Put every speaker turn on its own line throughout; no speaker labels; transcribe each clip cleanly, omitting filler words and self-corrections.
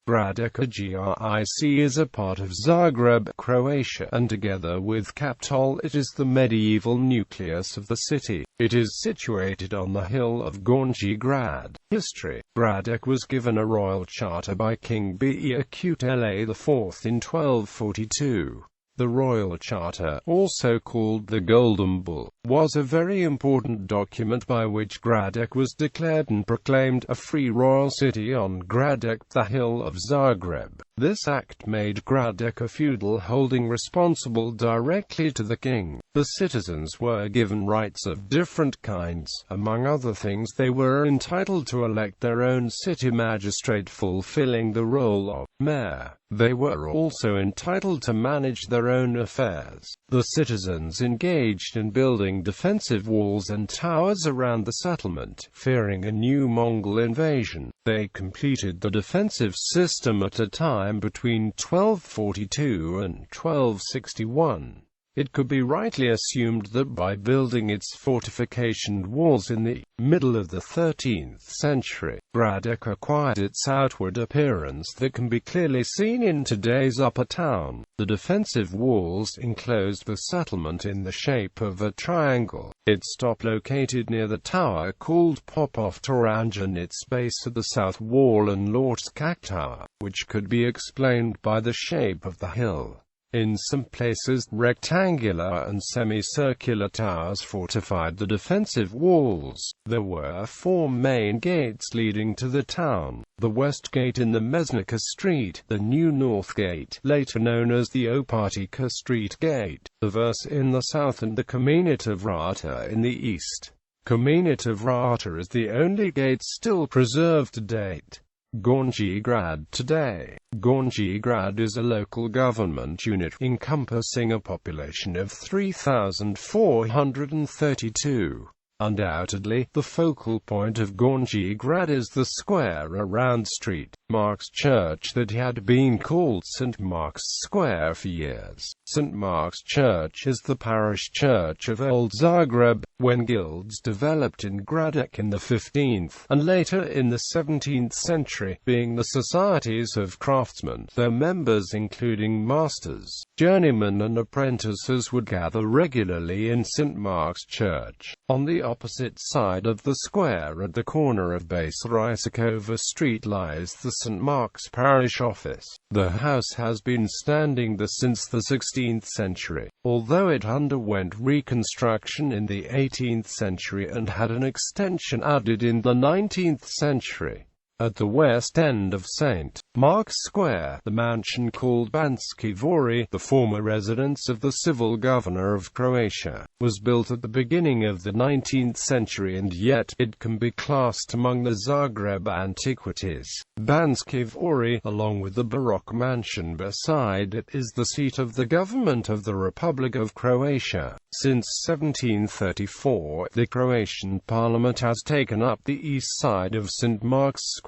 Gradec Gric is a part of Zagreb, Croatia, and together with Kaptol it is the medieval nucleus of the city. It is situated on the hill of Gornji Grad. History: Gradec was given a royal charter by King Be'ikutele IV in 1242. The Royal Charter, also called the Golden Bull, was a very important document by which Gradec was declared and proclaimed a free royal city on Gradec, the hill of Zagreb. This act made Gradec a feudal holding responsible directly to the king. The citizens were given rights of different kinds. Among other things, they were entitled to elect their own city magistrate fulfilling the role of mayor. They were also entitled to manage their own affairs. The citizens engaged in building defensive walls and towers around the settlement, fearing a new Mongol invasion. They completed the defensive system at a time between 1242 and 1261. It could be rightly assumed that by building its fortification walls in the middle of the 13th century, Gradec acquired its outward appearance that can be clearly seen in today's upper town. The defensive walls enclosed the settlement in the shape of a triangle. Its top located near the tower called Popov Toranj and its base at the south wall and Lortskak Tower, which could be explained by the shape of the hill. In some places, rectangular and semicircular towers fortified the defensive walls. There were 4 main gates leading to the town: the West Gate in the Mesnica Street, the New North Gate, later known as the Opatica Street Gate, the Vers in the south, and the Community Vrata in the east. Community Vrata is the only gate still preserved to date. Gornji Grad today. Gornji Grad is a local government unit encompassing a population of 3,432. Undoubtedly, the focal point of Gornji Grad is the square around St. Mark's Church that had been called St. Mark's Square for years. St. Mark's Church is the parish church of Old Zagreb. When guilds developed in Gradec in the 15th, and later in the 17th century, being the societies of craftsmen, their members including masters, journeymen and apprentices would gather regularly in St. Mark's Church. On the opposite side of the square at the corner of Basaricakova Street lies the St. Mark's Parish Office. The house has been standing there since the 16th century, although it underwent reconstruction in the 18th century and had an extension added in the 19th century. At the west end of St. Mark's Square, the mansion called Banski Dvori, the former residence of the civil governor of Croatia, was built at the beginning of the 19th century, and yet it can be classed among the Zagreb antiquities. Banski Dvori, along with the Baroque mansion beside it, is the seat of the government of the Republic of Croatia. Since 1734, the Croatian parliament has taken up the east side of St. Mark's Square.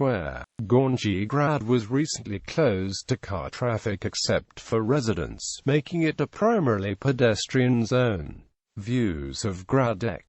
Gornji Grad was recently closed to car traffic except for residents, making it a primarily pedestrian zone. Views of Gradec.